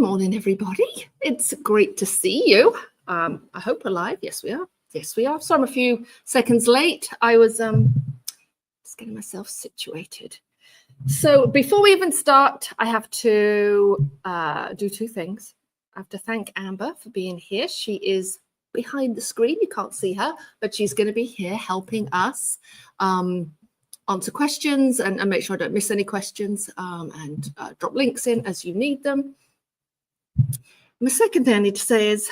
morning, everybody. It's great to see you. I hope we're live. Yes, we are. Yes, we are. So I'm a few seconds late. I was just getting myself situated. So before we even start, I have to do two things. I have to thank Amber for being here. She is behind the screen. You can't see her, but she's going to be here helping us answer questions and make sure I don't miss any questions and drop links in as you need them. My second thing I need to say is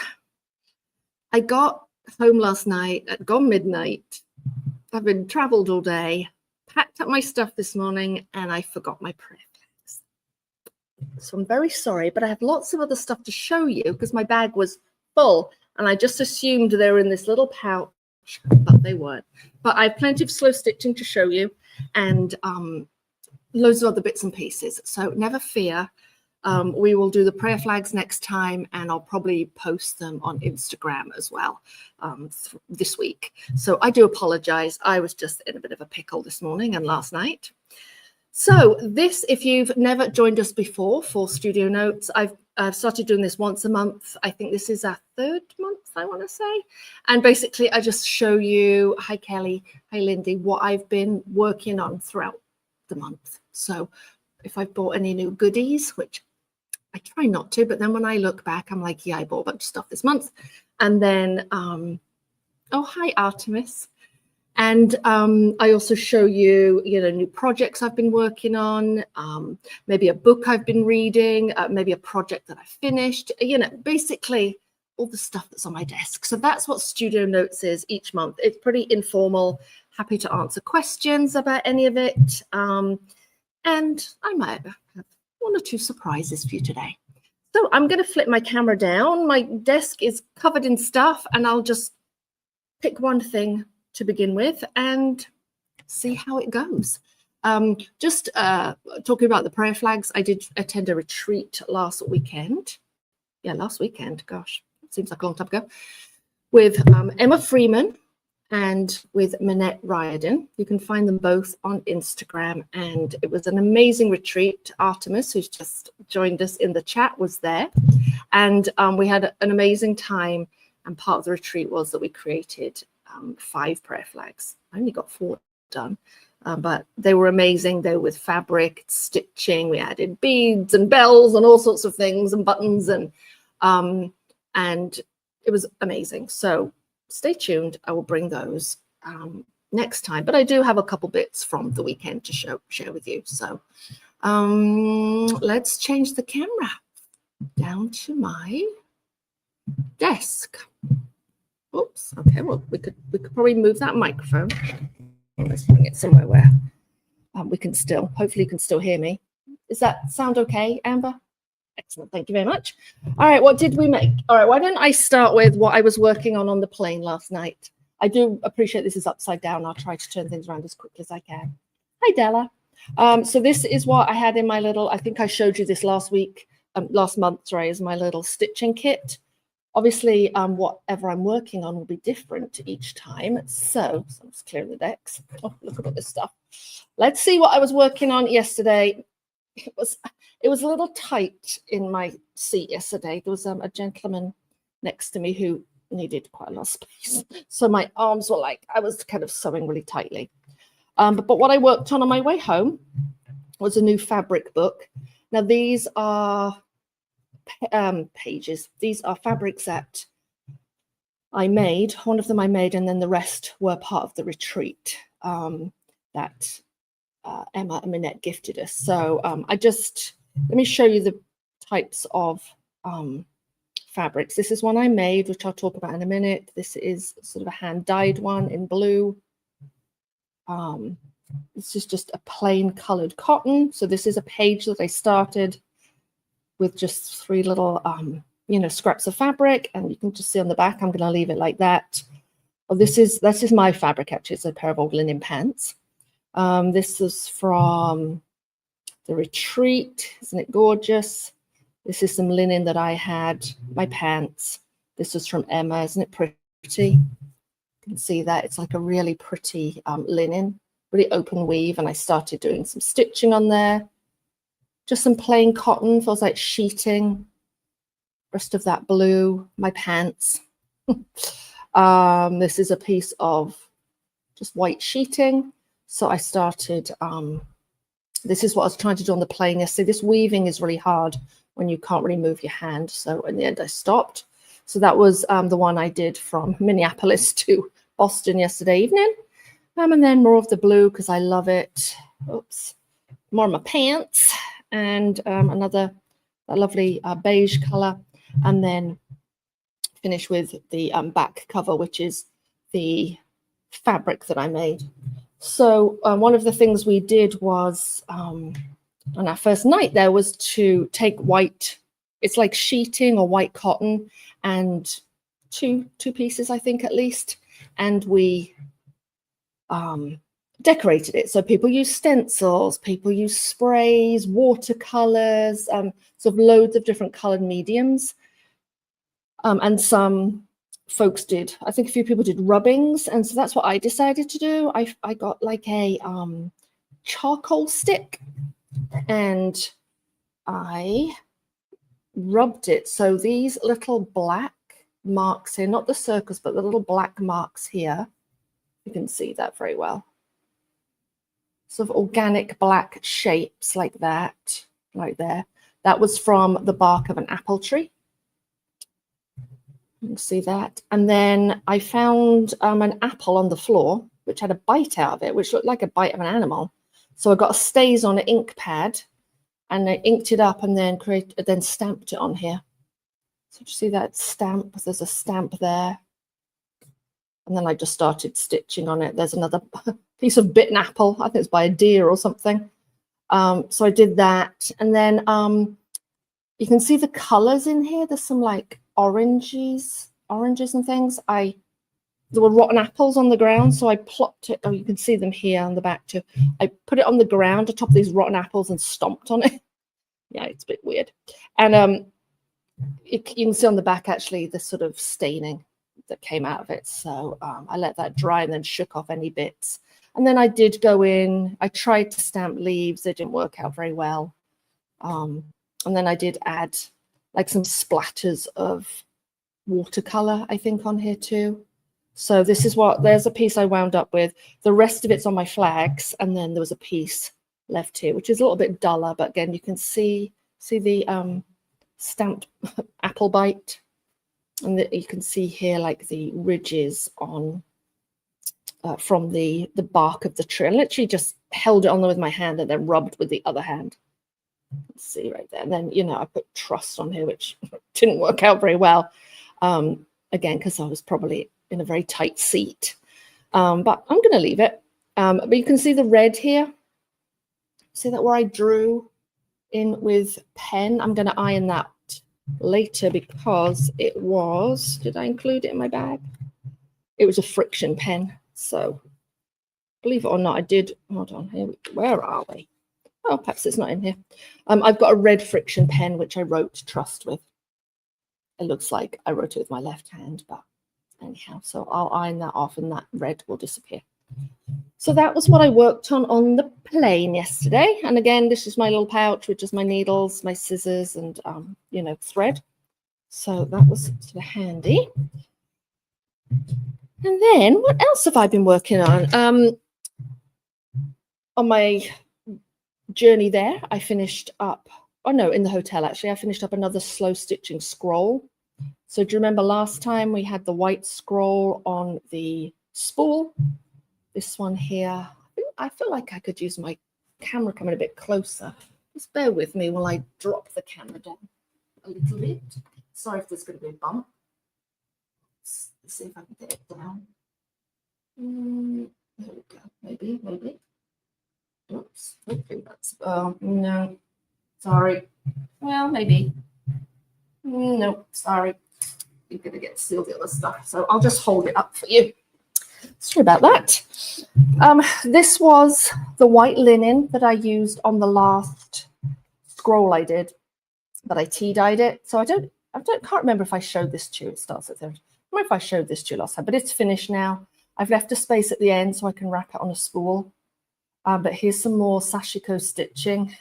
I got home last night at gone midnight. I've been traveled all day, packed up my stuff this morning, and I forgot my prayer flags. So I'm very sorry, but I have lots of other stuff to show you because my bag was full and I just assumed they were in this little pouch, but they weren't. But I have plenty of slow stitching to show you and loads of other bits and pieces. So never fear. We will do the prayer flags next time, and I'll probably post them on Instagram as well this week. So I do apologize. I was just in a bit of a pickle this morning and last night. So this, if you've never joined us before for Studio Notes, I've started doing this once a month. I think this is our third month, I want to say. And basically, I just show you, hi Kelly, hi Lindy, what I've been working on throughout the month. So if I've bought any new goodies, which I try not to, but then when I look back, I'm like, yeah, I bought a bunch of stuff this month. And then, oh, hi, Artemis. And I also show you, new projects I've been working on, maybe a book I've been reading, maybe a project that I finished, basically all the stuff that's on my desk. So that's what Studio Notes is each month. It's pretty informal, happy to answer questions about any of it. And I might have one or two surprises for you today. So I'm going to flip my camera down. My desk is covered in stuff, and I'll just pick one thing to begin with and see how it goes. Just talking about the prayer flags, I did attend a retreat last weekend. Yeah, last weekend. Gosh, it seems like a long time ago. With Emma Freeman and with Minette Riordan. You can find them both on Instagram, and it was an amazing retreat. Artemis, who's just joined us in the chat, was there, and we had an amazing time, and part of the retreat was that we created 5 prayer flags. I only got 4 done, but they were amazing. They were with fabric, stitching, we added beads and bells and all sorts of things and buttons, and it was amazing. So stay tuned. I will bring those next time. But I do have a couple bits from the weekend to share with you. So let's change the camera down to my desk. Oops. Okay. Well, we could probably move that microphone. Let's bring it somewhere where we can hopefully you can still hear me. Does that sound okay, Amber? Excellent. Thank you very much. All right. What did we make? All right. Why don't I start with what I was working on the plane last night? I do appreciate this is upside down. I'll try to turn things around as quickly as I can. Hi, Della. So this is what I had in my little, I think I showed you this last month, sorry, is my little stitching kit. Obviously, whatever I'm working on will be different each time. So I'm just clearing the decks. Oh, look at all this stuff. Let's see what I was working on yesterday. It was a little tight in my seat yesterday. There was a gentleman next to me who needed quite a lot of space. So my arms were I was kind of sewing really tightly. But what I worked on my way home was a new fabric book. Now these are pages. These are fabrics that I made. One of them I made, and then the rest were part of the retreat that Emma and Minette gifted us. So let me show you the types of fabrics. This is one I made, which I'll talk about in a minute. This is sort of a hand-dyed one in blue. This is just a plain colored cotton. So this is a page that I started with just 3 little, scraps of fabric, and you can just see on the back. I'm going to leave it like that. Oh, this is my fabric. Actually, it's a pair of old linen pants. This is from the retreat. Isn't it gorgeous? This is some linen that I had, my pants. This was from Emma. Isn't it pretty? You can see that it's like a really pretty linen, really open weave. And I started doing some stitching on there. Just some plain cotton, feels like sheeting. rest of that blue, my pants. This is a piece of just white sheeting. So I started, this is what I was trying to do on the plane yesterday. This weaving is really hard when you can't really move your hand. So in the end, I stopped. So that was the one I did from Minneapolis to Boston yesterday evening. And then more of the blue because I love it. Oops. More of my pants and another lovely beige color. And then finish with the back cover, which is the fabric that I made. So one of the things we did was on our first night there was to take white, it's like sheeting or white cotton, and two pieces, I think at least, and we decorated it. So people use stencils, people use sprays, watercolors, sort of loads of different colored mediums. And some folks did, I think a few people did rubbings. And so that's what I decided to do. I got like a charcoal stick and I rubbed it. So these little black marks here, not the circles, but the little black marks here, you can see that very well. Sort of organic black shapes like that, right there. That was from the bark of an apple tree. You can see that. And then I found an apple on the floor, which had a bite out of it, which looked like a bite of an animal. So I got a stays on an ink pad and I inked it up and then stamped it on here. So you see that stamp? There's a stamp there. And then I just started stitching on it. There's another piece of bitten apple. I think it's by a deer or something. So I did that. And then you can see the colors in here. There's some like oranges and things. There were rotten apples on the ground, so I plopped it. Oh, you can see them here on the back too. I put it on the ground atop these rotten apples and stomped on it. Yeah, it's a bit weird. And you can see on the back actually the sort of staining that came out of it. So I let that dry and then shook off any bits. And then I did go in. I tried to stamp leaves. They didn't work out very well. And then I did add like some splatters of watercolor, I think, on here too. So this is there's a piece I wound up with. The rest of it's on my flags. And then there was a piece left here, which is a little bit duller. But again, you can see the stamped apple bite. And you can see here like the ridges on from the bark of the tree. I literally just held it on there with my hand and then rubbed with the other hand. Let's see right there. And then, you know, I put trust on here, which didn't work out very well. Again, because I was probably in a very tight seat. But I'm going to leave it. But you can see the red here. See that where I drew in with pen? I'm going to iron that later because it was, did I include it in my bag? It was a friction pen. So believe it or not, I did. Hold on here. Where are we? Oh, perhaps it's not in here. I've got a red friction pen, which I wrote trust with. It looks like I wrote it with my left hand, but anyhow, so I'll iron that off and that red will disappear. So that was what I worked on the plane yesterday. And again, this is my little pouch with just my needles, my scissors, and, you know, thread. So that was sort of handy. And then what else have I been working on? On my journey there, I finished up, oh no, in the hotel actually, I finished up another slow stitching scroll. So do you remember last time we had the white scroll on the spool? This one here, I feel like I could use my camera coming a bit closer. Just bear with me while I drop the camera down a little bit. Sorry if there's going to be a bump. Let's see if I can get it down. There we go. Maybe. Oops. Okay, that's, no. Sorry. Well, maybe. Nope, sorry. You're going to get to see all the other stuff. So I'll just hold it up for you. Sorry about that. This was the white linen that I used on the last scroll I did, but I tea dyed it. So I can't remember if I showed this to you. It starts at 30. I don't know if I showed this to you last time, but it's finished now. I've left a space at the end so I can wrap it on a spool. But here's some more sashiko stitching.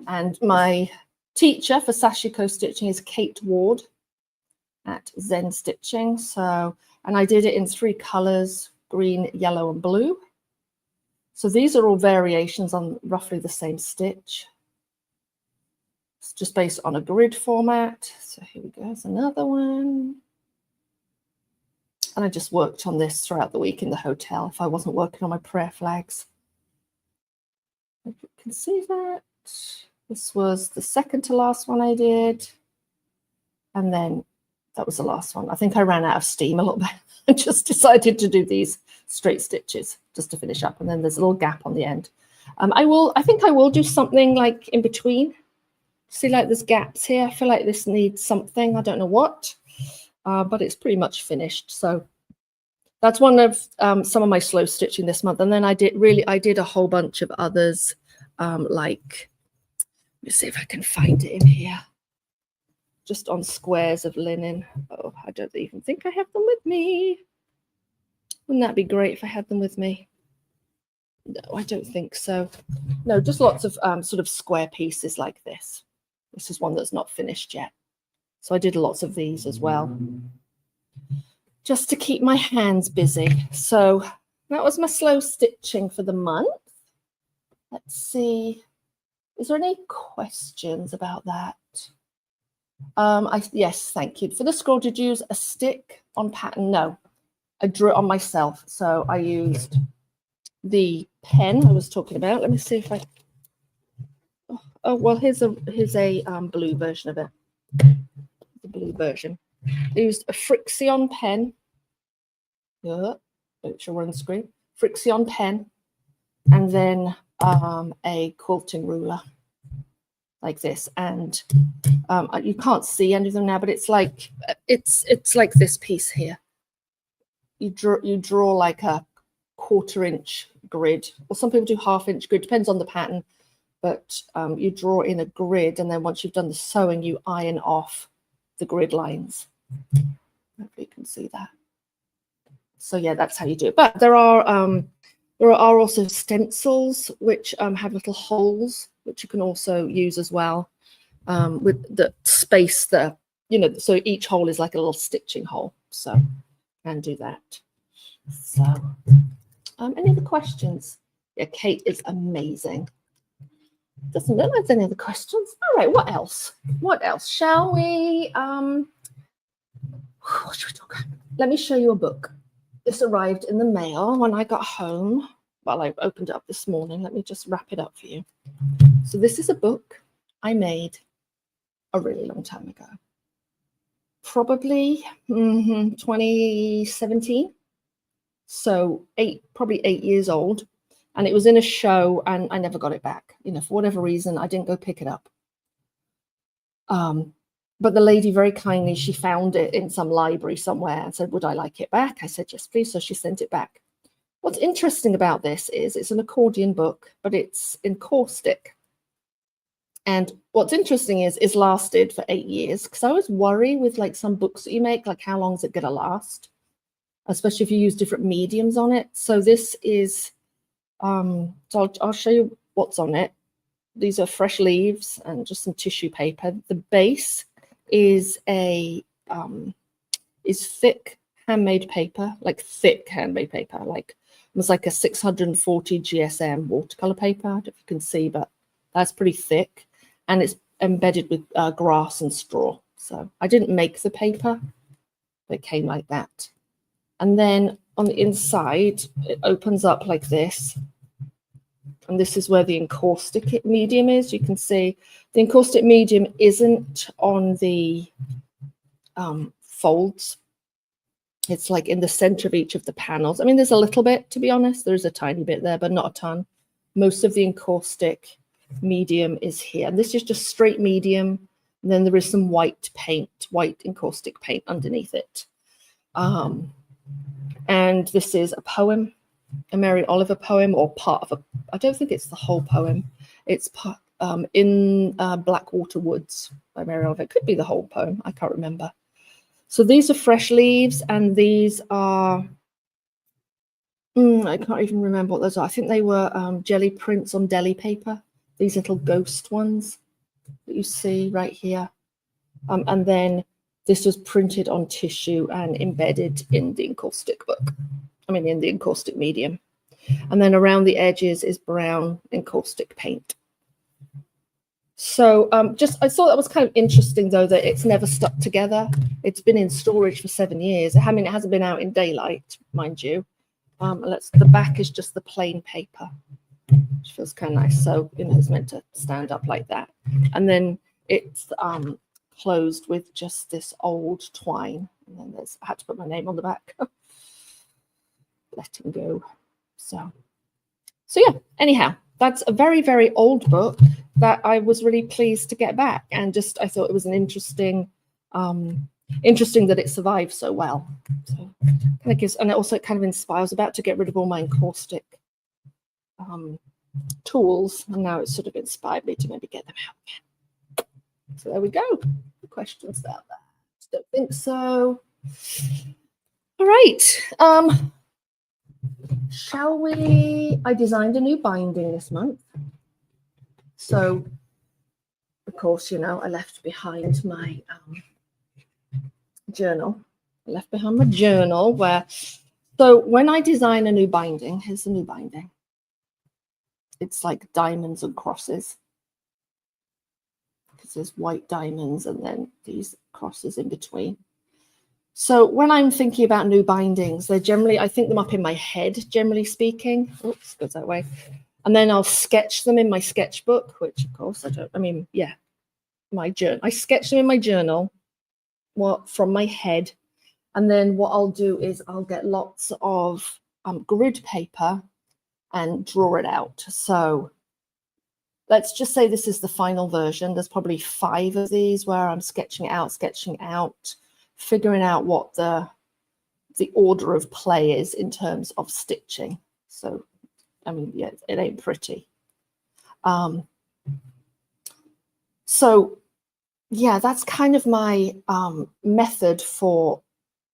And my teacher for sashiko stitching is Kate Ward at Zen Stitching. So, and I did it in 3 colors, green, yellow, and blue. So these are all variations on roughly the same stitch. It's just based on a grid format. So here we go, there's another one. And I just worked on this throughout the week in the hotel if I wasn't working on my prayer flags. Hope you can see that. This was the second to last one I did. And then that was the last one. I think I ran out of steam a little bit and just decided to do these straight stitches just to finish up. And then there's a little gap on the end. I think I will do something like in between. See, like there's gaps here. I feel like this needs something. I don't know what, but it's pretty much finished. So that's one of some of my slow stitching this month. And then I did a whole bunch of others. Like, let me see if I can find it in here. Just on squares of linen. Oh, I don't even think I have them with me. Wouldn't that be great if I had them with me? No, I don't think so. No, just lots of sort of square pieces like this. This is one that's not finished yet. So I did lots of these as well, just to keep my hands busy. So that was my slow stitching for the month. Let's see. Is there any questions about that? Yes, thank you. For the scroll, did you use a stick on pattern? No, I drew it on myself. So I used the pen I was talking about. Let me see if I. Oh well, here's a blue version of it. The blue version. I used a Frixion pen. Yeah, make sure we're on the screen. Frixion pen, and then a quilting ruler like this. And you can't see any of them now, but it's like like this piece here. You draw like a 1/4 inch grid, or some people do 1/2 inch grid, depends on the pattern. But you draw in a grid, and then once you've done the sewing, you iron off the grid lines. Hopefully you can see that. So yeah, that's how you do it. But there are also stencils which have little holes, which you can also use as well, with the space there. You know, so each hole is like a little stitching hole. So you can do that. So any other questions? Yeah, Kate is amazing. Doesn't look like there's any other questions. All right, what else? What else? Shall we? What should we talk about? Let me show you a book. This arrived in the mail when I got home. Well, I opened it up this morning. Let me just wrap it up for you. So this is a book I made a really long time ago. Probably 2017. So probably 8 years old. And it was in a show, and I never got it back. You know, for whatever reason, I didn't go pick it up. But the lady very kindly, she found it in some library somewhere and said, would I like it back? I said, yes, please. So she sent it back. What's interesting about this is it's an accordion book, but it's in caustic. And what's interesting is it's lasted for 8 years, because I always worry with like some books that you make, like how long is it going to last? Especially if you use different mediums on it. So this is... so I'll show you what's on it. These are fresh leaves and just some tissue paper. The base is thick handmade paper, like thick handmade paper, like it was like a 640 GSM watercolor paper. I don't know if you can see, but that's pretty thick, and it's embedded with grass and straw. So I didn't make the paper, but it came like that. And then on the inside, it opens up like this. And this is where the encaustic medium is. You can see the encaustic medium isn't on the folds. It's like in the center of each of the panels. I mean, there's a little bit, to be honest. There's a tiny bit there, but not a ton. Most of the encaustic medium is here. And this is just straight medium. And then there is some white paint, white encaustic paint underneath it. And this is a poem, a Mary Oliver poem, or part of a, I don't think it's the whole poem. It's in Blackwater Woods by Mary Oliver. It could be the whole poem. I can't remember. So these are fresh leaves, and these are, I can't even remember what those are. I think they were jelly prints on deli paper, these little ghost ones that you see right here. And then this was printed on tissue and embedded in the encaustic book. I mean, in the encaustic medium. And then around the edges is brown encaustic paint. So I thought that was kind of interesting, though, that it's never stuck together. It's been in storage for 7 years. I mean, it hasn't been out in daylight, mind you. The back is just the plain paper, which feels kind of nice. So, you know, it's meant to stand up like that. And then it's closed with just this old twine. And then I had to put my name on the back. Letting go. So yeah, anyhow, that's a very, very old book that I was really pleased to get back. And I thought it was an interesting that it survived so well. So kind of gives, and it also kind of inspires. I was about to get rid of all my encaustic tools, and now it's sort of inspired me to maybe get them out again. So there we go. Questions about that? Don't think so. All right. Shall we? I designed a new binding this month. So, of course, you know, I left behind my journal. I left behind my journal so when I design a new binding, here's the new binding. It's like diamonds and crosses. Because there's white diamonds and then these crosses in between. So when I'm thinking about new bindings, they're generally, I think them up in my head, generally speaking. Oops, goes that way. And then I'll sketch them in my sketchbook, which of course my journal. I sketch them in my journal from my head. And then what I'll do is I'll get lots of grid paper and draw it out. So let's just say this is the final version. There's probably 5 of these where I'm sketching out, figuring out what the order of play is in terms of stitching. So, I mean, yeah, it ain't pretty. So, yeah, that's kind of my method for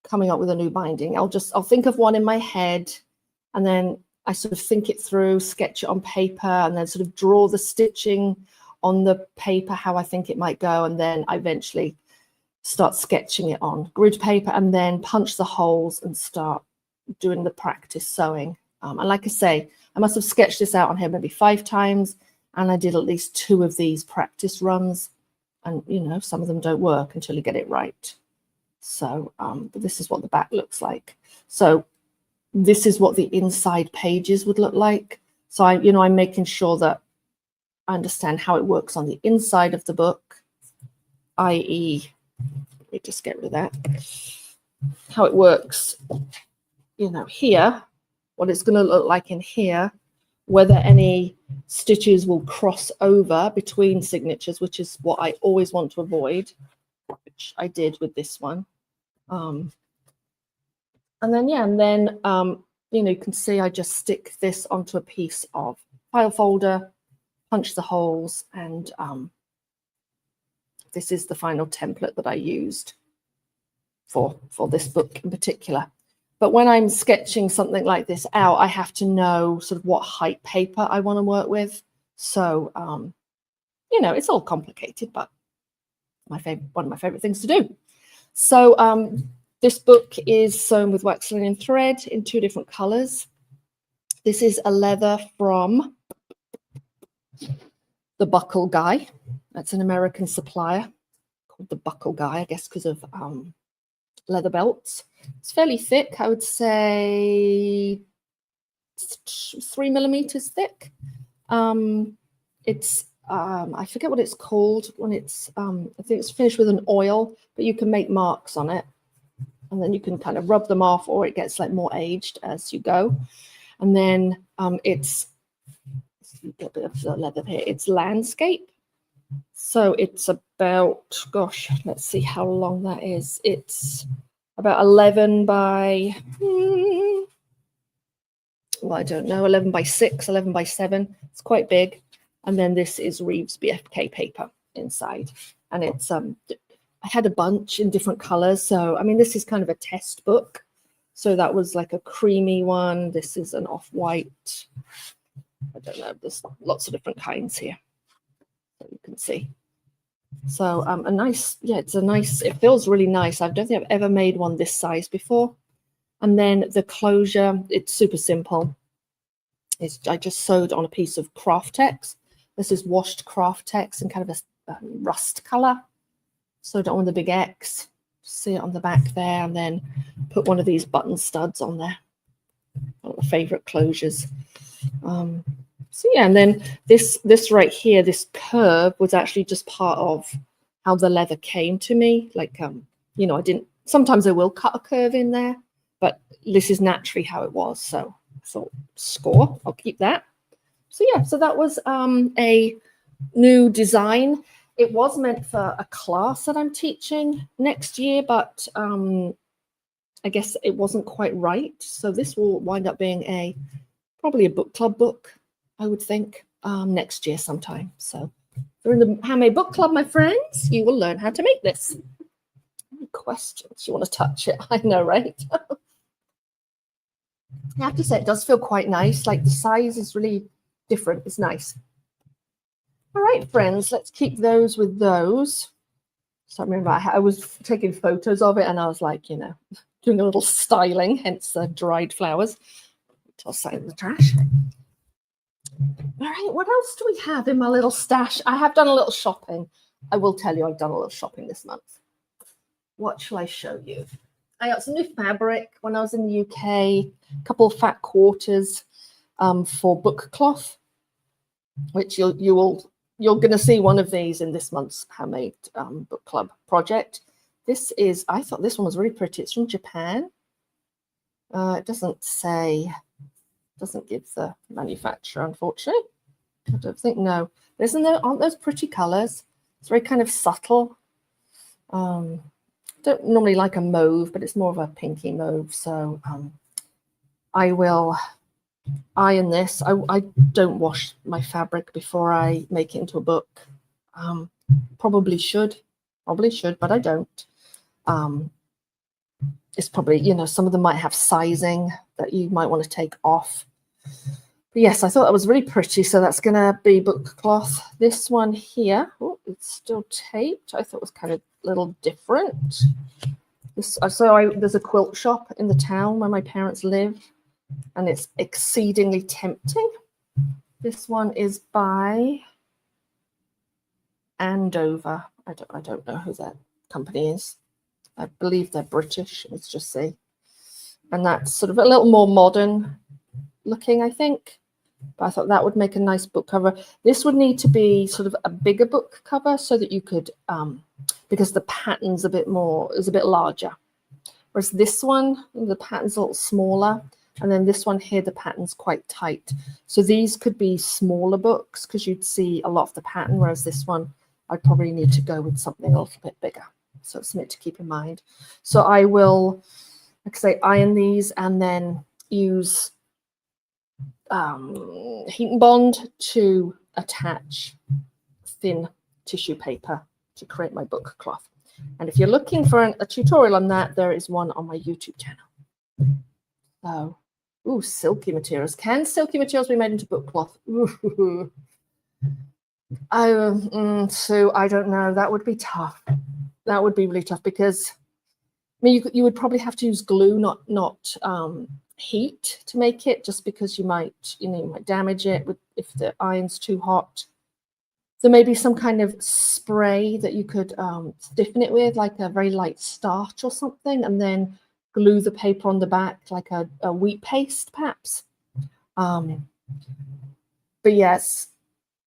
coming up with a new binding. I'll think of one in my head, and then I sort of think it through, sketch it on paper, and then sort of draw the stitching on the paper, how I think it might go, and then I eventually start sketching it on grid paper and then punch the holes and start doing the practice sewing. And like I say, I must have sketched this out on here maybe 5 times, and I did at least 2 of these practice runs. And, you know, some of them don't work until you get it right. So, but this is what the back looks like. So this is what the inside pages would look like. So I'm making sure that I understand how it works on the inside of the book, i.e., let me just get rid of that. How it works, you know, here, what it's going to look like in here, whether any stitches will cross over between signatures, which is what I always want to avoid, which I did with this one. And then you can see I just stick this onto a piece of file folder, punch the holes, and this is the final template that I used for this book in particular. But when I'm sketching something like this out, I have to know sort of what height paper I want to work with. So, you know, it's all complicated, but one of my favorite things to do. So this book is sewn with wax linen thread in 2 different colors. This is a leather from the Buckle Guy. That's an American supplier called the Buckle Guy, I guess because of leather belts. It's fairly thick, I would say 3 millimeters thick. It's I forget what it's called when it's I think it's finished with an oil, but you can make marks on it, and then you can kind of rub them off, or it gets like more aged as you go. And then it's a bit of the leather here. It's landscape. So it's about, gosh, let's see how long that is. It's about 11 by, well, I don't know, 11 by 6, 11 by 7. It's quite big. And then this is Reeves BFK paper inside. And it's, I had a bunch in different colors. So, I mean, this is kind of a test book. So that was like a creamy one. This is an off-white. I don't know. There's lots of different kinds here. So you can see. So a nice, yeah, it's a nice, it feels really nice. I don't think I've ever made one this size before. And then the closure, it's super simple. I just sewed on a piece of craft tex. This is washed craft tex in kind of a rust color. Sewed it on with a big X. See it on the back there, and then put one of these button studs on there. One of my favorite closures. So yeah, and then this right here, this curve was actually just part of how the leather came to me. Like you know, I didn't. Sometimes I will cut a curve in there, but this is naturally how it was. So I thought, score, I'll keep that. So yeah, so that was a new design. It was meant for a class that I'm teaching next year, but I guess it wasn't quite right. So this will wind up being probably a book club book, I would think, next year sometime. So if you're in the Handmade Book Club, my friends, you will learn how to make this. Any questions? You want to touch it? I know, right? I have to say, it does feel quite nice. Like the size is really different. It's nice. All right, friends, let's keep those with those. So I remember I was taking photos of it and I was like, you know, doing a little styling, hence the dried flowers. Toss that in the trash. All right, what else do we have in my little stash? I have done a little shopping. I will tell you I've done a little shopping this month. What shall I show you? I got some new fabric when I was in the UK, a couple of fat quarters for book cloth, which you're going to see one of these in this month's Handmade Book Club project. This is, I thought this one was really pretty. It's from Japan. It doesn't say, doesn't give the manufacturer, unfortunately. I don't think, no. Aren't those pretty colors? It's very kind of subtle. Don't normally like a mauve, but it's more of a pinky mauve. So I will iron this. I don't wash my fabric before I make it into a book. Probably should, but I don't. It's probably, you know, some of them might have sizing that you might want to take off. But yes, I thought that was really pretty. So that's going to be book cloth. This one here, oh, it's still taped. I thought it was kind of a little different. There's a quilt shop in the town where my parents live, and it's exceedingly tempting. This one is by Andover. I don't know who that company is. I believe they're British. Let's just see. And that's sort of a little more modern looking, I think. But I thought that would make a nice book cover. This would need to be sort of a bigger book cover so that you could, because the pattern's is a bit larger. Whereas this one, the pattern's a little smaller. And then this one here, the pattern's quite tight. So these could be smaller books because you'd see a lot of the pattern. Whereas this one, I'd probably need to go with something a little bit bigger. So it's something to keep in mind. So I will, like I say, iron these and then use heat and bond to attach thin tissue paper to create my book cloth. And if you're looking for a tutorial on that, there is one on my YouTube channel. So, ooh, silky materials. Can silky materials be made into book cloth? Ooh. So I don't know. That would be tough. That would be really tough because, I mean, you would probably have to use glue, not heat to make it, just because you might damage it if the iron's too hot. There may be some kind of spray that you could stiffen it with, like a very light starch or something, and then glue the paper on the back like a wheat paste, perhaps. But yes,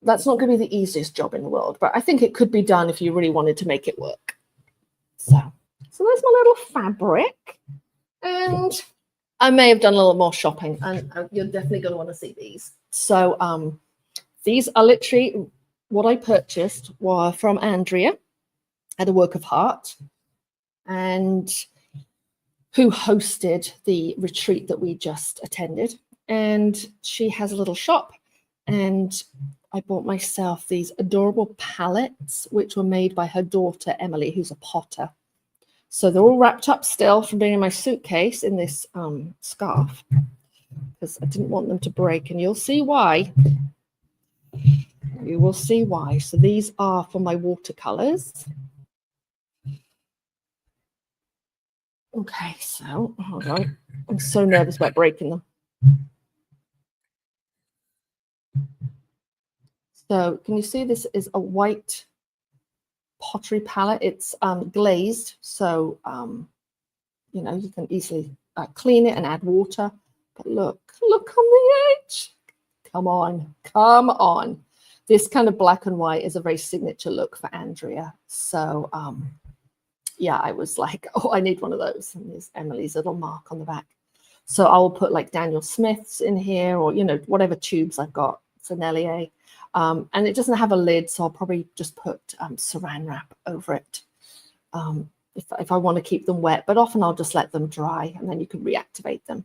that's not going to be the easiest job in the world, but I think it could be done if you really wanted to make it work. So there's my little fabric, and I may have done a little more shopping, and you're definitely going to want to see these. So these are literally what I purchased were from Andrea at a Work of Heart, and who hosted the retreat that we just attended. And she has a little shop, and I bought myself these adorable palettes, which were made by her daughter, Emily, who's a potter. So they're all wrapped up still from being in my suitcase in this scarf, because I didn't want them to break, and you'll see why. You will see why. So these are for my watercolors. Okay, so hold on. I'm so nervous about breaking them. So can you see this is a white pottery palette? It's glazed, so you know, you can easily clean it and add water. But look on the edge. Come on, come on. This kind of black and white is a very signature look for Andrea. So yeah, I was like, oh, I need one of those. And there's Emily's little mark on the back. So I will put like Daniel Smith's in here, or, you know, whatever tubes I've got, Sennelier. And it doesn't have a lid, so I'll probably just put saran wrap over it if I want to keep them wet. But often I'll just let them dry, and then you can reactivate them.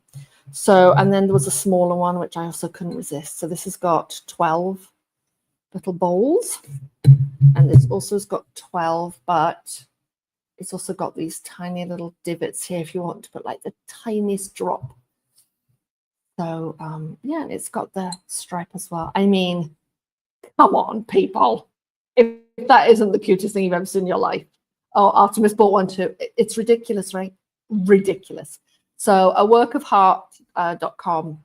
So, and then there was a smaller one, which I also couldn't resist. So this has got 12 little bowls, and this also has got 12, but it's also got these tiny little divots here if you want to put like the tiniest drop. So yeah, it's got the stripe as well. I mean, come on, people. If that isn't the cutest thing you've ever seen in your life. Oh, Artemis bought one too. It's ridiculous, right? Ridiculous. So a workofheart.com.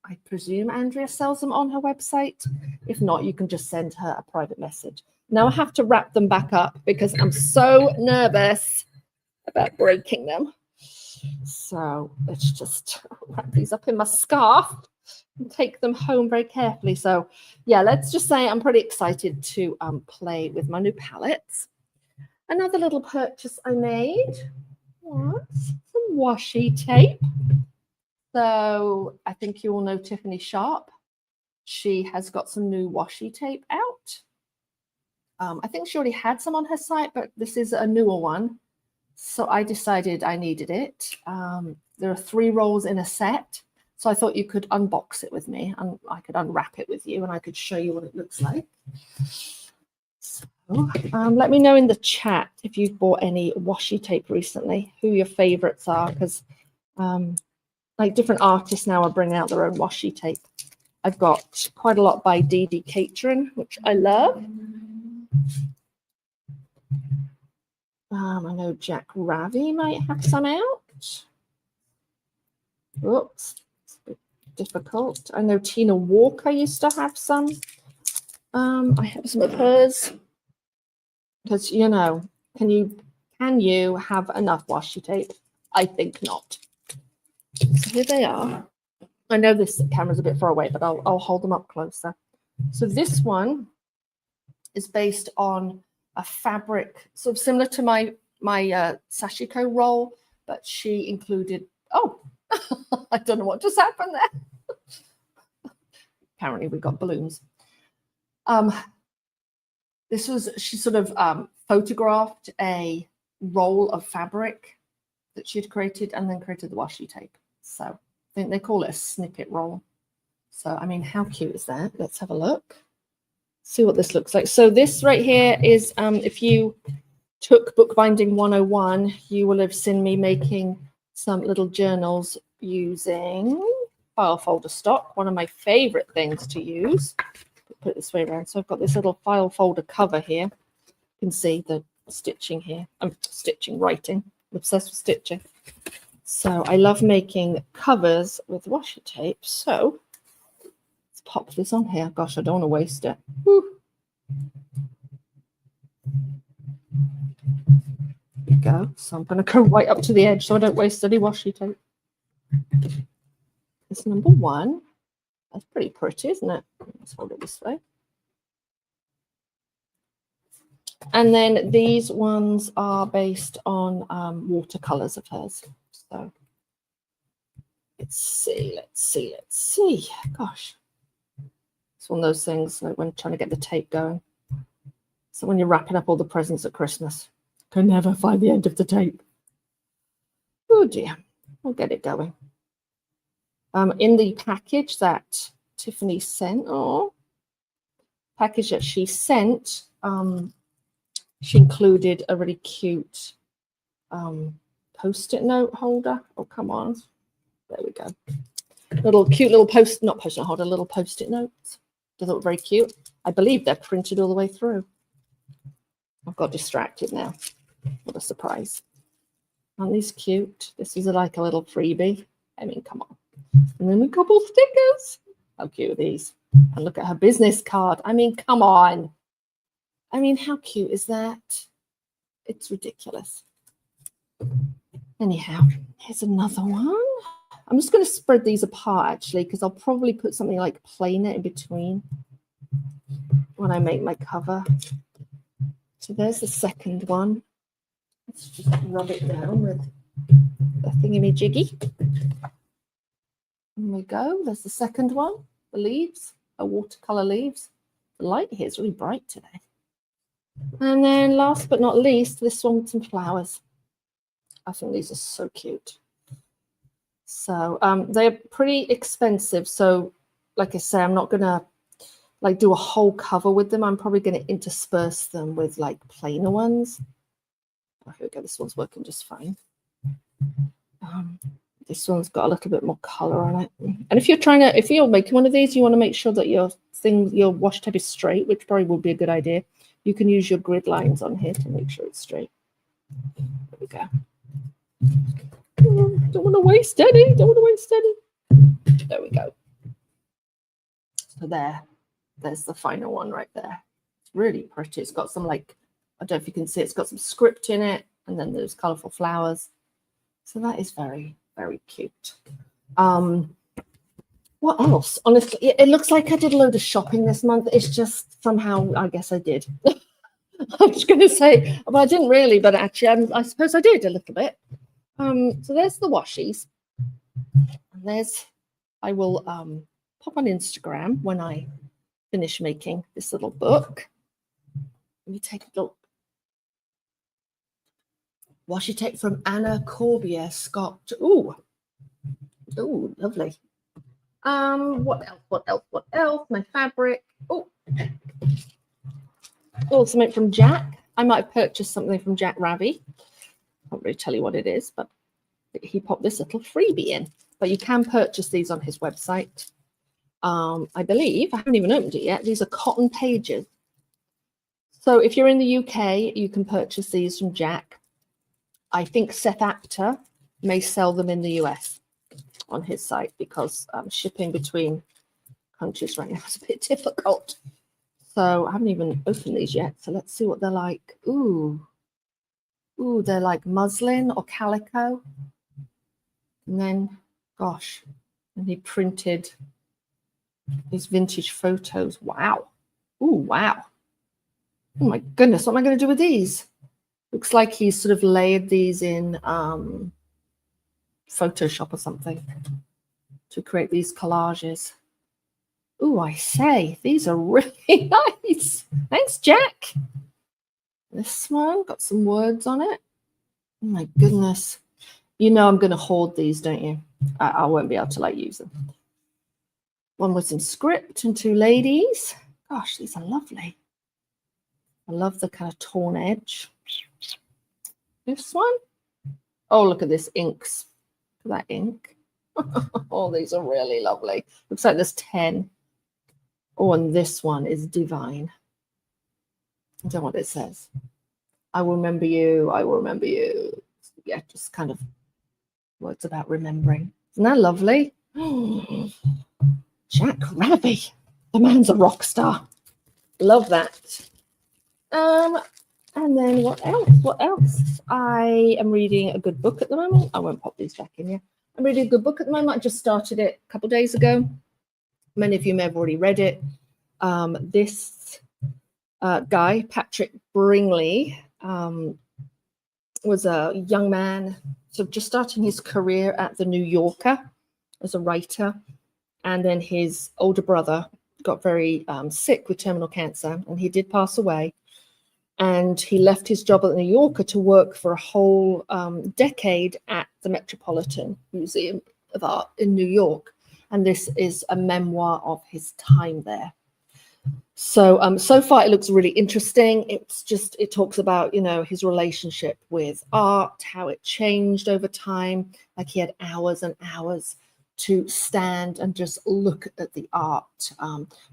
I presume Andrea sells them on her website. If not, you can just send her a private message. Now I have to wrap them back up because I'm so nervous about breaking them. So let's just wrap these up in my scarf and take them home very carefully. So yeah, let's just say I'm pretty excited to play with my new palettes. Another little purchase I made was some washi tape. So I think you all know Tiffany Sharp. She has got some new washi tape out. I think she already had some on her site, but this is a newer one. So I decided I needed it. There are 3 rolls in a set. So I thought you could unbox it with me, and I could unwrap it with you, and I could show you what it looks like. So let me know in the chat if you've bought any washi tape recently, who your favorites are, because like different artists now are bringing out their own washi tape. I've got quite a lot by Dee Dee Caterin, which I love. I know Jack Ravi might have some out. Oops, it's a bit difficult. I know Tina Walker used to have some. I have some of hers. Because, you know, can you have enough washi tape? I think not. So here they are. I know this camera's a bit far away, but I'll hold them up closer. So this one is based on a fabric sort of similar to my sashiko roll, but she included, oh, I don't know what just happened there. Apparently we got balloons. She sort of photographed a roll of fabric that she'd created and then created the washi tape. So I think they call it a snippet roll. So, I mean, how cute is that? Let's have a look. See what this looks like. So this right here is, if you took Bookbinding 101, you will have seen me making some little journals using file folder stock, one of my favorite things to use. Put it this way around. So I've got this little file folder cover here. You can see the stitching here. I'm writing. I'm obsessed with stitching. So I love making covers with washi tape. So let's pop this on here. Gosh, I don't want to waste it. Woo. There we go. So I'm going to go right up to the edge so I don't waste any washi tape. It's number 1. That's pretty pretty, isn't it? Let's hold it this way. And then these ones are based on watercolors of hers. So let's see. Gosh, it's one of those things like when trying to get the tape going. So when you're wrapping up all the presents at Christmas, can never find the end of the tape. Oh dear, we'll get it going. In the package that Tiffany sent, package that she sent, she included a really cute post-it note holder. Oh, come on. There we go. Cute little post-it holder, little post-it notes. I thought were very cute. I believe they're printed all the way through. I've got distracted now. What a surprise. Aren't these cute? This is like a little freebie. I mean, come on. And then a couple stickers. How cute are these? And look at her business card. I mean, come on. I mean, how cute is that? It's ridiculous. Anyhow, here's another one. I'm just going to spread these apart, actually, because I'll probably put something like plainer in between when I make my cover. So there's the second one. Let's just rub it down with the thingy-majiggy. There we go. There's the second one. The leaves, watercolor leaves. The light here is really bright today. And then last but not least, this one with some flowers. I think these are so cute. So they're pretty expensive. So like I say, I'm not going to like do a whole cover with them. I'm probably going to intersperse them with like plainer ones. Oh, here we go. This one's working just fine. This one's got a little bit more color on it. And if you're making one of these, you want to make sure that your washi tape is straight, which probably would be a good idea. You can use your grid lines on here to make sure it's straight. There we go. Don't want to waste any. Don't want to waste any. There we go. So there's the final one right there. It's really pretty. It's got some like, I don't know if you can see, it's got some script in it, and then there's colorful flowers. So that is very, very cute. What else? Honestly, it looks like I did a load of shopping this month. It's just somehow, I guess I did. I was going to say, well, I didn't really, but actually, I suppose I did a little bit. So there's the washies. And I will pop on Instagram when I finish making this little book. Let me take a look. Washi tape from Anna Corbier Scott. Ooh, lovely. What else? My fabric. Oh, something from Jack. I might have purchased something from Jack Ravi. Can't really tell you what it is, but he popped this little freebie in. But you can purchase these on his website. I believe, I haven't even opened it yet. These are cotton pages. So if you're in the UK, you can purchase these from Jack. I think Seth Apter may sell them in the US on his site because shipping between countries right now is a bit difficult. So I haven't even opened these yet. So let's see what they're like. Ooh, they're like muslin or calico. And then, gosh, and he printed these vintage photos. Wow. Ooh, wow. Oh my goodness, what am I going to do with these? Looks like he's sort of layered these in Photoshop or something to create these collages. Ooh, I say, these are really nice. Thanks, Jack. This one got some words on it. Oh my goodness. You know I'm going to hoard these, don't you? I won't be able to like use them. One with some script and two ladies. Gosh, these are lovely. I love the kind of torn edge. This one. Oh, look at this inks. Look at that ink. Oh, these are really lovely. Looks like there's 10. Oh, and this one is divine. I don't know what it says. I will remember you. I will remember you. Yeah, just kind of words about remembering. Isn't that lovely? Jack Ravi. The man's a rock star. Love that. And then what else? What else? I am reading a good book at the moment. I won't pop these back in here. I'm reading a good book at the moment. I just started it a couple of days ago. Many of you may have already read it. This guy, Patrick Bringley, was a young man, so just starting his career at the New Yorker as a writer. And then his older brother got very sick with terminal cancer, and he did pass away. And he left his job at the New Yorker to work for a whole decade at the Metropolitan Museum of Art in New York. And this is a memoir of his time there. So, so far it looks really interesting. It talks about, you know, his relationship with art, how it changed over time. Like he had hours and hours to stand and just look at the art.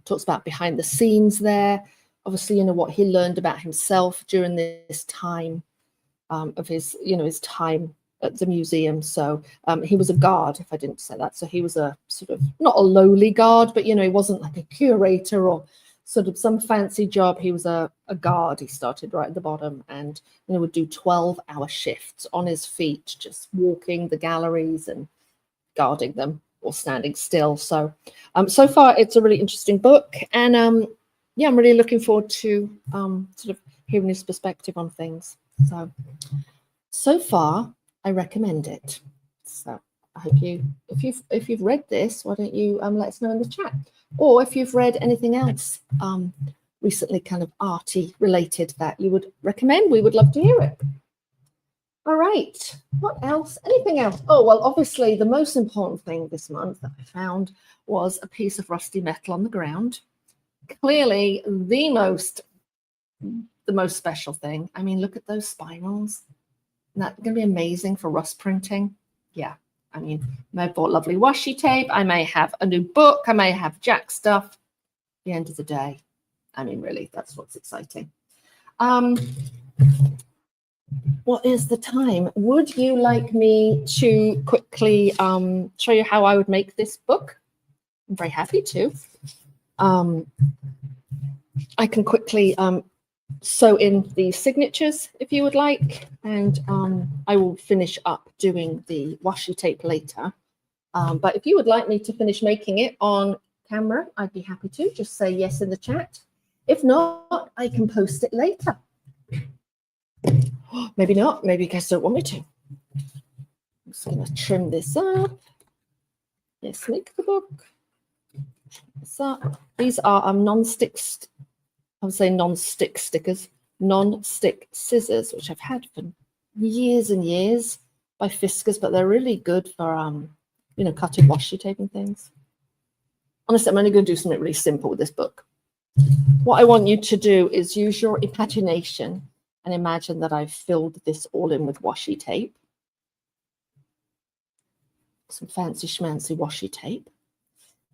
Talks about behind the scenes there. Obviously, what he learned about himself during this time of his, his time at the museum. So he was a guard, if I didn't say that. So he was a sort of, not a lowly guard, but, he wasn't like a curator or sort of some fancy job. He was a guard. He started right at the bottom and, would do 12-hour shifts on his feet, just walking the galleries and guarding them or standing still. So, so far it's a really interesting book. And yeah, I'm really looking forward to sort of hearing his perspective on things. So far, I recommend it. So I hope if you've read this, why don't you let us know in the chat, or if you've read anything else recently, kind of arty related that you would recommend. We would love to hear it. All right. What else? Anything else? Oh well, obviously the most important thing this month that I found was a piece of rusty metal on the ground. Clearly, the most special thing. I mean, look at those spirals. Isn't that going to be amazing for rust printing? Yeah. I mean, I may have bought lovely washi tape. I may have a new book. I may have Jack stuff. At the end of the day, I mean, really, that's what's exciting. What is the time? Would you like me to quickly show you how I would make this book? I'm very happy to. I can quickly sew in the signatures if you would like, and I will finish up doing the washi tape later. But if you would like me to finish making it on camera, I'd be happy to. Just say yes in the chat. If not, I can post it later. Maybe not. Maybe you guys don't want me to. I'm just going to trim this up. Yes, make the book. This up. These are non-stick. I would say non-stick stickers, non-stick scissors, which I've had for years and years by Fiskars, but they're really good for cutting washi tape and things. Honestly, I'm only going to do something really simple with this book. What I want you to do is use your imagination and imagine that I've filled this all in with washi tape. Some fancy schmancy washi tape.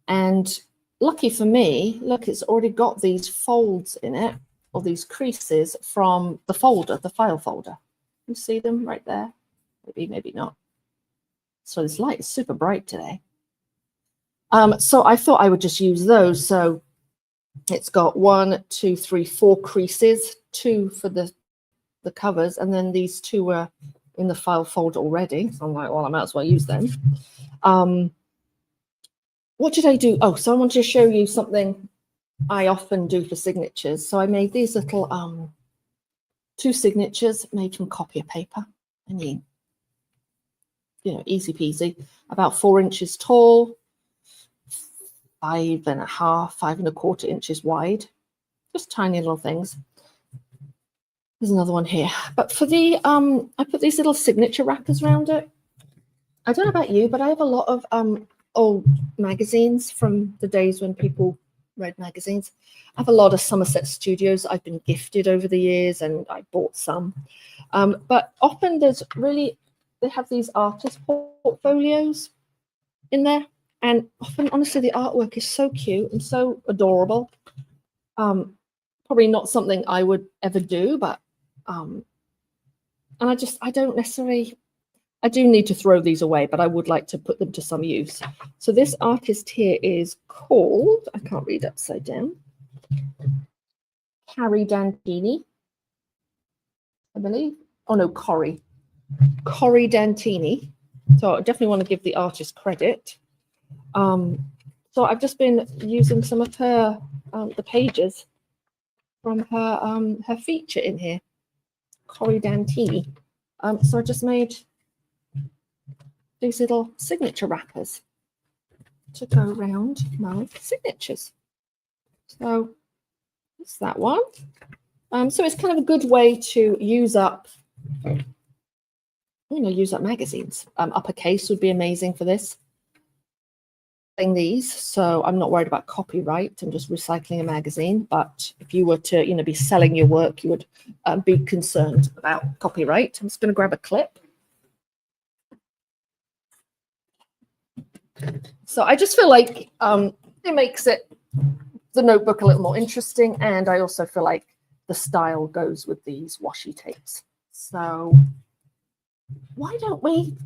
And lucky for me, look, it's already got these folds in it, or these creases from the folder, the file folder. You see them right there? Maybe, maybe not. So this light is super bright today. So I thought I would just use those. So it's got 1, 2, 3, 4 creases, 2 for the covers, and then these 2 were in the file folder already. So I'm like, well, I might as well use them. What did I do? Oh, so I wanted to show you something I often do for signatures. So I made these little 2 signatures made from copy paper. I mean, easy peasy. About 4 inches tall, 5 1/4 inches wide. Just tiny little things. There's another one here. But for the I put these little signature wrappers around it. I don't know about you, but I have a lot of old magazines from the days when people read magazines. I have a lot of Somerset Studios I've been gifted over the years, and I bought some. But often they have these artist portfolios in there, and often, honestly, the artwork is so cute and so adorable. Probably not something I would ever do, but and I don't necessarily. I do need to throw these away, but I would like to put them to some use. So this artist here is called, I can't read upside down, Carrie Dantini, I believe. Oh no, Corrie Dantini. So I definitely want to give the artist credit. So I've just been using some of her the pages from her feature in here, Corrie Dantini. So I just made these little signature wrappers to go around my signatures. So that's that one. So it's kind of a good way to use up, magazines. Uppercase would be amazing for this. These, so I'm not worried about copyright. I'm just recycling a magazine. But if you were to, be selling your work, you would be concerned about copyright. I'm just going to grab a clip. So I just feel like it makes the notebook a little more interesting, and I also feel like the style goes with these washi tapes. So why don't we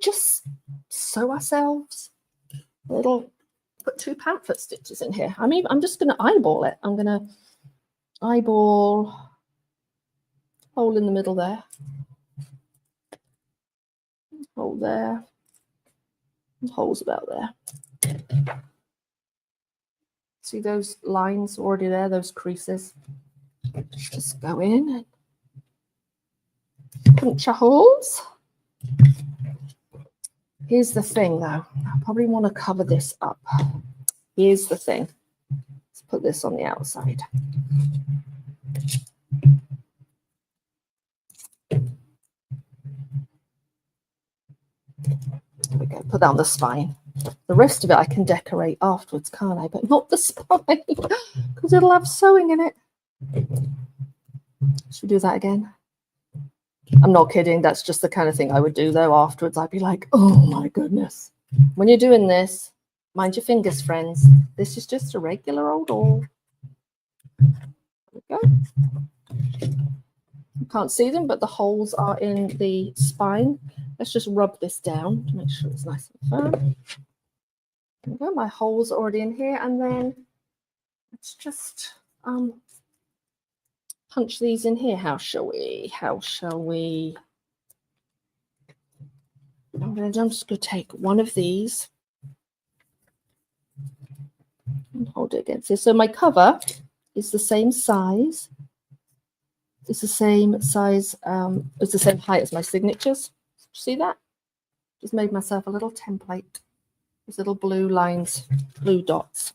just sew ourselves a little, put 2 pamphlet stitches in here. I mean, I'm just going to eyeball it. I'm going to eyeball hole in the middle there, hole there, and holes about there. See those lines already there, those creases? Just go in and punch your holes. Here's the thing though, I probably want to cover this up. Here's the thing. Let's put this on the outside. There we go, put that on the spine. The rest of it I can decorate afterwards, can't I? But not the spine, because it'll have sewing in it. Should we do that again? I'm not kidding. That's just the kind of thing I would do, though. Afterwards, I'd be like, oh, my goodness. When you're doing this, mind your fingers, friends. This is just a regular old awl. There we go. You can't see them, but the holes are in the spine. Let's just rub this down to make sure it's nice and firm. There we go. My holes are already in here. And then let's just punch these in here. How shall we? I'm just going to take one of these and hold it against this. So my cover is the same size. It's the same size, it's the same height as my signatures. See that? Just made myself a little template. These little blue lines, blue dots.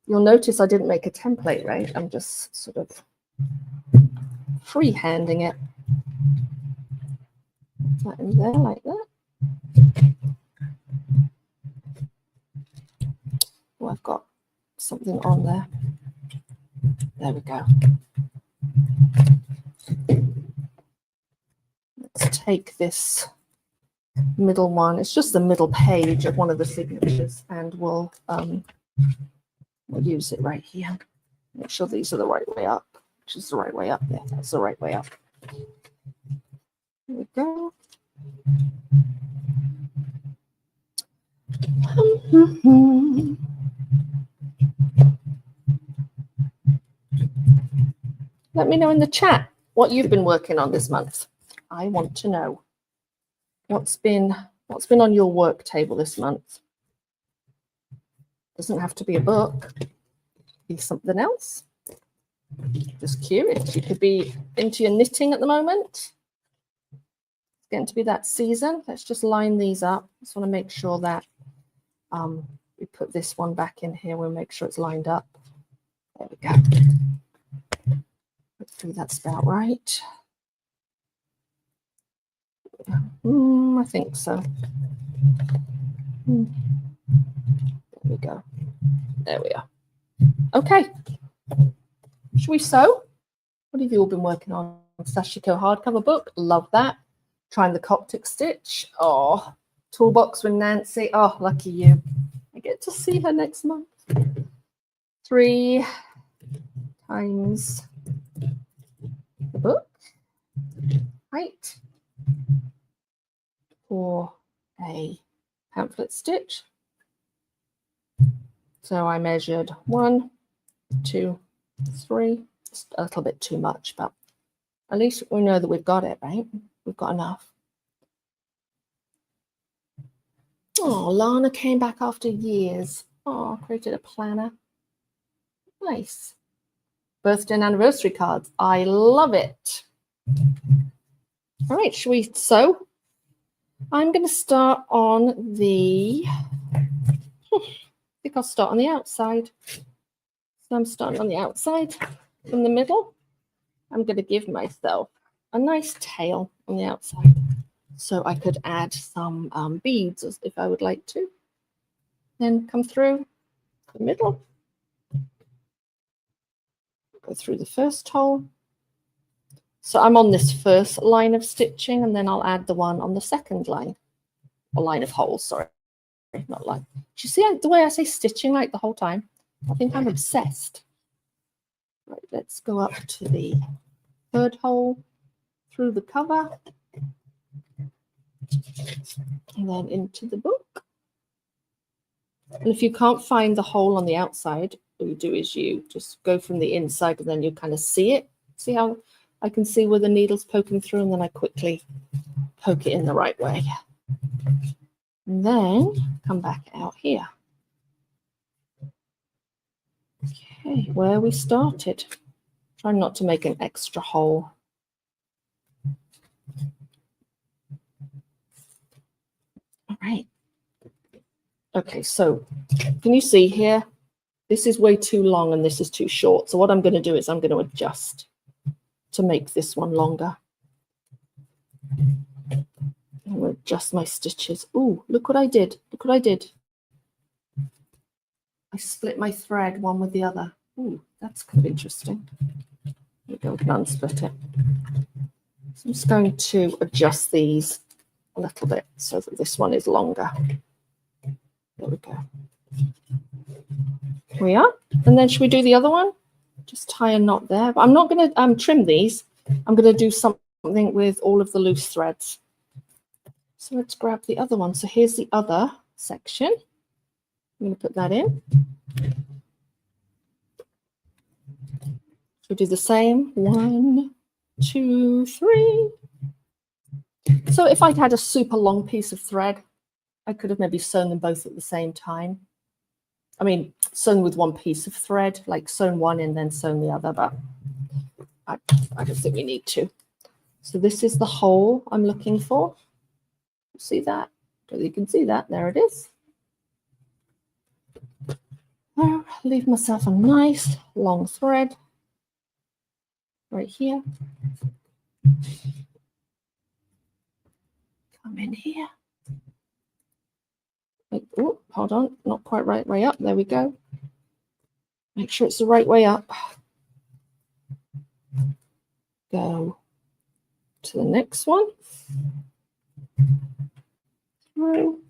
You'll notice I didn't make a template, right? I'm just sort of freehanding it. That in there like that. Oh, I've got something on there. There we go. Let's take this middle one. It's just the middle page of one of the signatures, and we'll use it right here. Make sure these are the right way up. Which is the right way up? Yeah, that's the right way up. There we go. Let me know in the chat what you've been working on this month. I want to know what's been on your work table this month. Doesn't have to be a book. Be something else. Just curious. You could be into your knitting at the moment. It's getting to be that season. Let's just line these up. Just want to make sure that we put this one back in here. We'll make sure it's lined up. There we go. Hopefully that's about right. I think so. There we go. There we are. Okay. Should we sew? What have you all been working on? Sashiko hardcover book. Love that. Trying the Coptic stitch. Oh, toolbox with Nancy. Oh, lucky you. I get to see her next month. 3 times the book. Right. For a pamphlet stitch. So I measured 1, 2, 3. It's a little bit too much, but at least we know that we've got it, right? We've got enough. Oh, Lana came back after years. Oh, created a planner. Nice. Birthday and anniversary cards. I love it. All right, shall we sew? I'm going to start on the, I think I'll start on the outside. So I'm starting on the outside in the middle. I'm going to give myself a nice tail on the outside. So I could add some beads if I would like to. Then come through the middle. Go through the first hole. So I'm on this first line of stitching, and then I'll add the one on the second line, or line of holes, sorry, not line. Do you see the way I say stitching like the whole time? I think I'm obsessed. Right, let's go up to the third hole through the cover, and then into the book. And if you can't find the hole on the outside, what you do is you just go from the inside, and then you kind of see it. See how I can see where the needle's poking through, and then I quickly poke it in the right way. And then come back out here. Okay, where we started. Try not to make an extra hole. All right. Okay, so can you see here? This is way too long and this is too short. So what I'm going to do is I'm going to adjust to make this one longer. I'm going to adjust my stitches. Ooh, look what I did. Look what I did. I split my thread one with the other. Ooh, that's kind of interesting. There we go, we can unsplit it. So I'm just going to adjust these a little bit so that this one is longer. There we go. Here we are. And then should we do the other one? Just tie a knot there. But I'm not going to trim these. I'm going to do something with all of the loose threads. So let's grab the other one. So here's the other section. I'm going to put that in. We'll do the same. 1, 2, 3. So if I'd had a super long piece of thread, I could have maybe sewn them both at the same time. I mean, sewn with one piece of thread, like sewn one and then sewn the other, but I don't think we need to. So this is the hole I'm looking for. See that? You can see that. There it is. Now, leave myself a nice long thread right here. Come in here. Oh, hold on, not quite right way up. There we go. Make sure it's the right way up. Go to the next one. Through.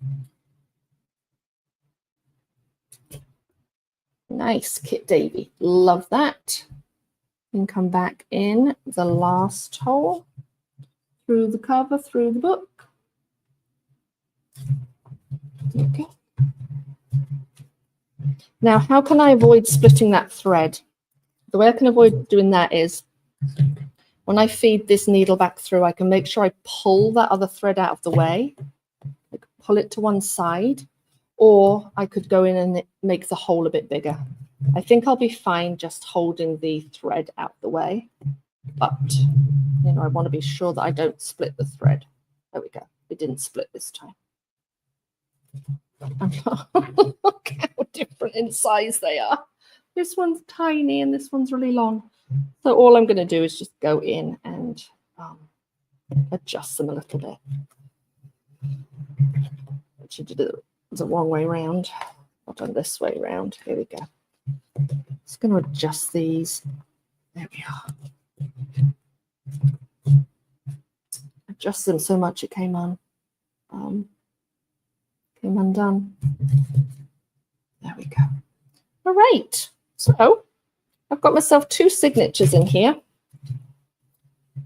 Nice, Kit Davy. Love that. And come back in the last hole through the cover, through the book. Okay. Now, how can I avoid splitting that thread? The way I can avoid doing that is when I feed this needle back through, I can make sure I pull that other thread out of the way, like pull it to one side, or I could go in and make the hole a bit bigger. I think I'll be fine just holding the thread out the way, but you know, I want to be sure that I don't split the thread. There we go. It didn't split this time. Look how different in size they are. This one's tiny and this one's really long. So all I'm going to do is just go in and adjust them a little bit. Actually did it the wrong way around. I've done this way around. Here we go. Just going to adjust these. There we are. Adjust them so much it came on. Came undone. There we go. All right. So I've got myself 2 signatures in here.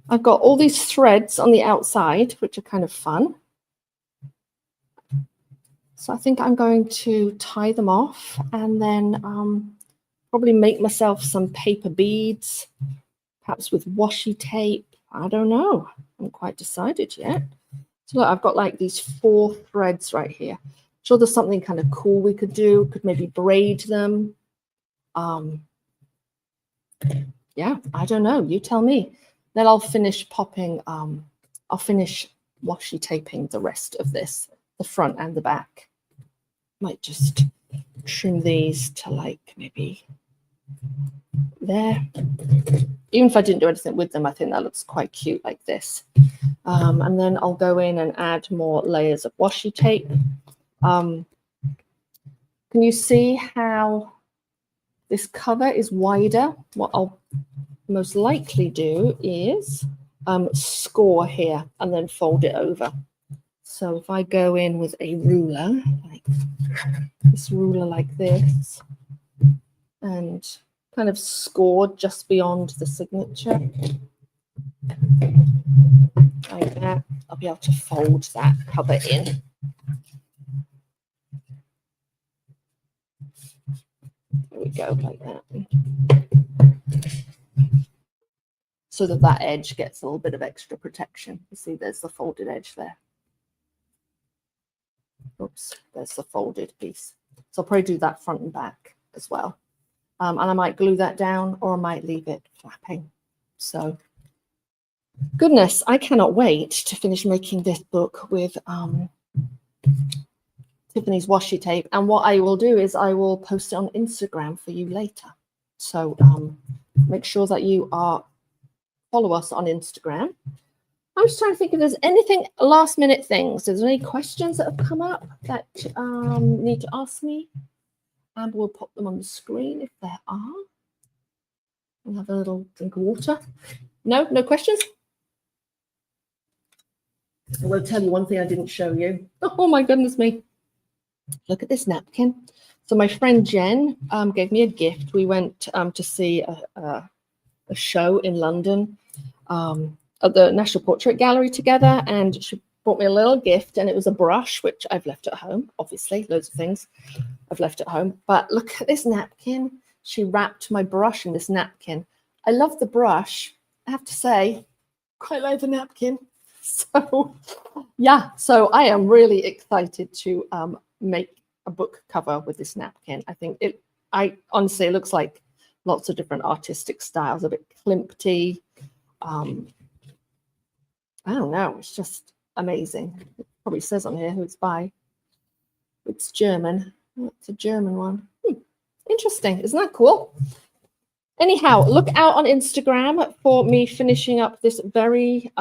I've got all these threads on the outside, which are kind of fun. So I think I'm going to tie them off and then probably make myself some paper beads, perhaps with washi tape. I don't know. I haven't quite decided yet. So look, I've got like these 4 threads right here. I'm sure there's something kind of cool we could do. Could maybe braid them. Yeah, I don't know. You tell me. Then I'll finish popping. I'll finish washi taping the rest of this, the front and the back. Might just trim these to like maybe there. Even if I didn't do anything with them, I think that looks quite cute like this. And then I'll go in and add more layers of washi tape. Can you see how this cover is wider? What I'll most likely do is score here and then fold it over. So if I go in with a ruler, like this ruler like this, and kind of score just beyond the signature, like that, I'll be able to fold that cover in. There we go, like that. So that that edge gets a little bit of extra protection. You see, there's the folded edge there. Oops, there's the folded piece. So I'll probably do that front and back as well. And I might glue that down, or I might leave it flapping. So, goodness, I cannot wait to finish making this book with Tiffany's washi tape. And what I will do is I will post it on Instagram for you later. So make sure that you follow us on Instagram. I'm just trying to think if there's anything last minute things. Is there any questions that have come up that need to ask me? And we'll pop them on the screen if there are. I'll have a little drink of water. No questions? I will tell you one thing I didn't show you. Oh my goodness me. Look at this napkin. So my friend Jen gave me a gift. We went to see a show in London at the National Portrait Gallery together, and she brought me a little gift, and it was a brush, which I've left at home, obviously, loads of things I've left at home. But look at this napkin. She wrapped my brush in this napkin. I love the brush. I have to say, quite like the napkin. So yeah, so I am really excited to make a book cover with this napkin. I think honestly, it looks like lots of different artistic styles, a bit Klimpty. I don't know, it's just amazing. It probably says on here who it's by. It's German. Oh, it's a German one. Interesting, isn't that cool? Anyhow, look out on Instagram for me finishing up this very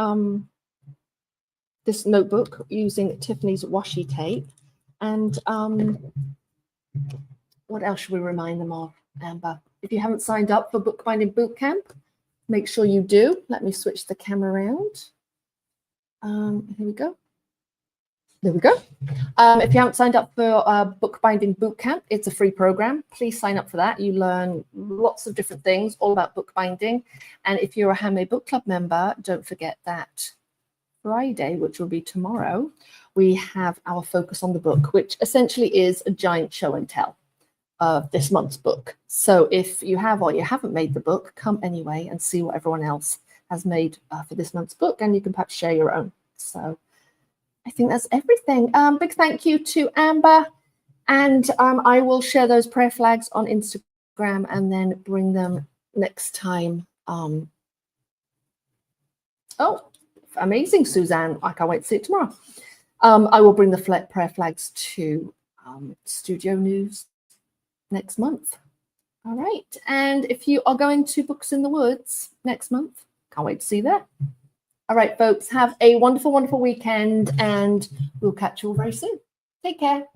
this notebook using Tiffany's washi tape. And what else should we remind them of, Amber? If you haven't signed up for Bookbinding Bootcamp, make sure you do. Let me switch the camera around. Here we go. There we go. If you haven't signed up for Bookbinding Bootcamp, it's a free program. Please sign up for that. You learn lots of different things all about bookbinding. And if you're a Handmade Book Club member, don't forget that Friday, which will be tomorrow, we have our focus on the book, which essentially is a giant show and tell of this month's book. So if you have or you haven't made the book, come anyway and see what everyone else has made for this month's book, and you can perhaps share your own. So I think that's everything. Big thank you to Amber, and I will share those prayer flags on Instagram and then bring them next time. Oh, amazing, Suzanne. I can't wait to see it tomorrow. I will bring the prayer flags to Studio News next month. All right. And if you are going to Books in the Woods next month, can't wait to see you there. All right, folks, have a wonderful, wonderful weekend, and we'll catch you all very soon. Take care.